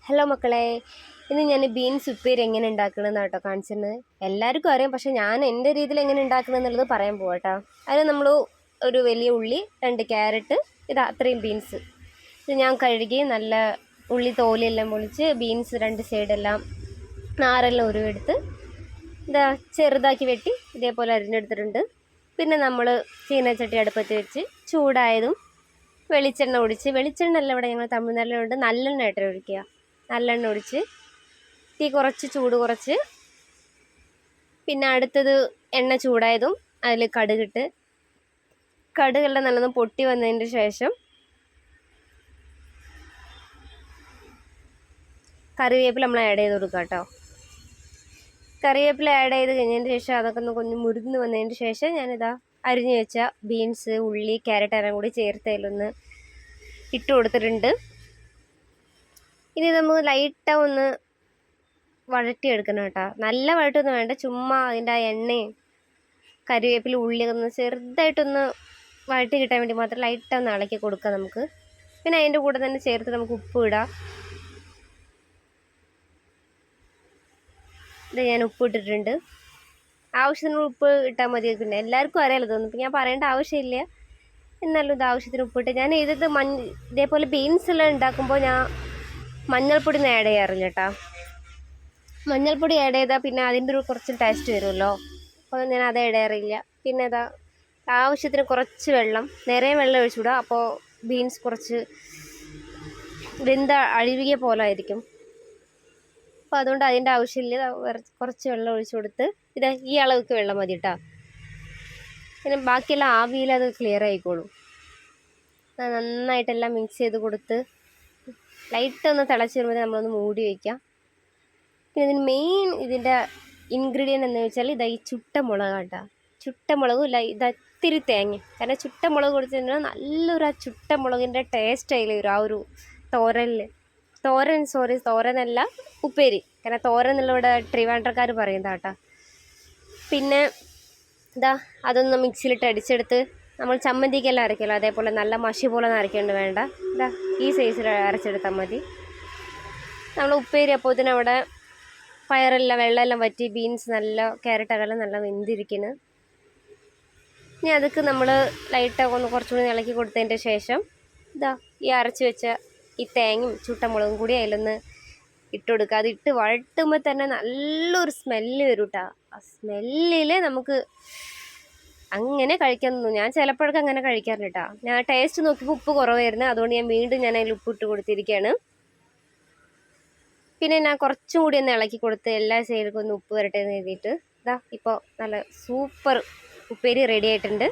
Hello മക്കളെ, ഇന്ന് ഞാൻ ബീൻസ് ഉപ്പേരി എങ്ങനെ ഉണ്ടാക്കണമെന്ന് കേട്ടോ കാണിച്ചിരുന്നത്. എല്ലാവർക്കും അറിയാം, പക്ഷെ ഞാൻ എൻ്റെ രീതിയിൽ എങ്ങനെ ഉണ്ടാക്കണമെന്നുള്ളത് പറയാൻ പോവാം കേട്ടോ. അതിന് നമ്മൾ ഒരു വലിയ ഉള്ളി, 2 ക്യാരറ്റ്, അത്രയും ബീൻസ് ഇത് ഞാൻ കഴുകി നല്ല ഉള്ളി തോലെല്ലാം പൊളിച്ച് ബീൻസ് 2 സൈഡെല്ലാം നാരെല്ലാം ഉരുവെടുത്ത് ചെറുതാക്കി വെട്ടി ഇതേപോലെ അരിഞ്ഞെടുത്തിട്ടുണ്ട്. പിന്നെ നമ്മൾ ചീനച്ചട്ടി അടുപ്പത്ത് വെച്ച് ചൂടായതും വെളിച്ചെണ്ണ ഒഴിച്ച്, വെളിച്ചെണ്ണ അല്ല ഇവിടെ ഞങ്ങൾ തമിഴ്നാട്ടിലുണ്ട് നല്ലെണ്ണ ആയിട്ട് ഒഴിക്കുക. നല്ലെണ്ണ ഒഴിച്ച് തീ കുറച്ച് ചൂട് കുറച്ച്, പിന്നെ അടുത്തത് എണ്ണ ചൂടായതും അതിൽ കടുകിട്ട്, കടുകെല്ലാം നല്ലതും പൊട്ടി വന്നതിന് ശേഷം കറിവേപ്പില നമ്മൾ ആഡ് ചെയ്ത് കൊടുക്കുക കേട്ടോ. കറിവേപ്പില ആഡ് ചെയ്ത് കഴിഞ്ഞതിന് ശേഷം അതൊക്കെ ഒന്ന് కొంచెం മുരിഞ്ഞ് വന്നതിന് ശേഷം ഞാനിതാ അരിഞ്ഞു വെച്ച ബീൻസ്, ഉള്ളി, ക്യാരറ്റ് എല്ലാം കൂടി ചേർത്ത് അതിലൊന്ന് ഇട്ട് കൊടുത്തിട്ടുണ്ട്. ഇനി നമുക്ക് ലൈറ്റാக ഒന്ന് വഴറ്റിയെടുക്കണം കേട്ടോ. നല്ല വഴറ്റൊന്നും വേണ്ട, ചുമ്മാ അതിൻ്റെ ആ എണ്ണയും കറിവേപ്പില ഉള്ളിയൊക്കെ ഒന്ന് ചെറുതായിട്ടൊന്ന് വഴറ്റി കിട്ടാൻ വേണ്ടി മാത്രം ലൈറ്റാக ഒന്ന് ഇളക്കി കൊടുക്കാം നമുക്ക്. പിന്നെ അതിൻ്റെ കൂടെ തന്നെ ചേർത്ത് നമുക്ക് ഉപ്പ് ഇടാം. ഇത് ഞാൻ ഉപ്പ് ഇട്ടിട്ടുണ്ട്. ആവശ്യത്തിന് ഉപ്പ് ഇട്ടാൽ മതി. പിന്നെ എല്ലാവർക്കും അറിയാലോ തോന്നുന്നു, ഇപ്പം ഞാൻ പറയേണ്ട ആവശ്യമില്ല. എന്നാലും ഇത് ആവശ്യത്തിന് ഉപ്പിട്ട് ഞാൻ ഇതേപോലെ ബീൻസ് എല്ലാം ഉണ്ടാക്കുമ്പോൾ ഞാൻ മഞ്ഞൾപ്പൊടി ഒന്നും ആഡ് ചെയ്യാറില്ല കേട്ടോ. മഞ്ഞൾപ്പൊടി ആഡ് ചെയ്താൽ പിന്നെ അതിൻ്റെ ഒരു കുറച്ച് ടേസ്റ്റ് വരുമല്ലോ, അപ്പോൾ ഞാൻ അത് ആഡ് ചെയ്യാറില്ല. പിന്നെ ആവശ്യത്തിന് കുറച്ച് വെള്ളം, നിറയെ വെള്ളം ഒഴിച്ചുവിടുക. അപ്പോൾ ബീൻസ് കുറച്ച് അഴുകിയ പോലെ ആയിരിക്കും. അപ്പോൾ അതുകൊണ്ട് അതിൻ്റെ ആവശ്യമില്ല. കുറച്ച് വെള്ളം ഒഴിച്ചു കൊടുത്ത് ഈ അളവുക്ക് വെള്ളം മതി കേട്ടോ. പിന്നെ ബാക്കിയെല്ലാം ആവിയിൽ അത് ക്ലിയർ ആയിക്കോളും. നന്നായിട്ടെല്ലാം മിക്സ് ചെയ്ത് കൊടുത്ത് ലൈറ്റ് ഒന്ന് തിളച്ച് വരുമ്പോൾ നമ്മളൊന്ന് മൂടി വയ്ക്കാം. പിന്നെ ഇതിന് മെയിൻ ഇതിൻ്റെ ഇൻഗ്രീഡിയൻ്റ് എന്ന് വെച്ചാൽ ഈ ചുട്ട മുളക് കേട്ടോ. ചുട്ട മുളകും ഇത്തിരി തേങ്ങ. കാരണം ചുട്ട മുളക് കൊടുത്തിട്ടുണ്ടെങ്കിൽ നല്ലൊരു ആ ചുട്ട മുളകിൻ്റെ ടേസ്റ്റ് അതിൽ വരും. ആ ഒരു തോരനല്ല ഉപ്പേരി. കാരണം തോരൻ എന്നുള്ള ഇവിടെ ട്രിവാൻഡ്രക്കാർ പറയുന്നതാ കേട്ടോ. പിന്നെ അതൊന്ന് മിക്സിയിലിട്ട് അടിച്ചെടുത്ത് നമ്മൾ ചമ്മന്തിക്കെല്ലാം അരയ്ക്കുമല്ലോ, അതേപോലെ നല്ല മഷി പോലെ ഒന്നും അരയ്ക്കേണ്ട വേണ്ട. ഈ സൈസിൽ അരച്ചെടുത്താൽ മതി. നമ്മൾ ഉപ്പേരി അപ്പോഴത്തേനും അവിടെ വെള്ളമെല്ലാം വറ്റി ബീൻസ് ക്യാരറ്റൊക്കെ നല്ല വെന്തിരിക്കുന്നു. ഇനി അതൊക്കെ നമ്മൾ ലൈറ്റാக ഒന്ന് കുറച്ചുകൂടി ഇളക്കി കൊടുത്തതിൻ്റെ ശേഷം ഈ അരച്ച് വെച്ച ഈ തേങ്ങയും ചുട്ടമുളകും കൂടി അതിലൊന്ന് ഇട്ട് കൊടുക്കുക. അതിട്ട് വഴട്ടുമ്പോൾ തന്നെ നല്ലൊരു സ്മെല്ല് വരും കേട്ടോ. ആ സ്മെല്ലിൽ നമുക്ക് അങ്ങനെ കഴിക്കാൻ തോന്നും. ഞാൻ ചിലപ്പോഴൊക്കെ അങ്ങനെ കഴിക്കാറുണ്ട് കേട്ടോ. ഞാൻ ടേസ്റ്റ് നോക്കിയപ്പോൾ ഉപ്പ് കുറവായിരുന്നു, അതുകൊണ്ട് ഞാൻ വീണ്ടും അതിൽ ഉപ്പിട്ട് കൊടുത്തിരിക്കുകയാണ്. പിന്നെ ഞാൻ കുറച്ചും കൂടി ഒന്ന് ഇളക്കി കൊടുത്ത് എല്ലാ സൈഡിലും ഒന്ന് ഉപ്പ് വരട്ടെ എന്ന് എഴുതിയിട്ട് ഇപ്പോൾ നല്ല സൂപ്പർ ഉപ്പേരി റെഡി ആയിട്ടുണ്ട്.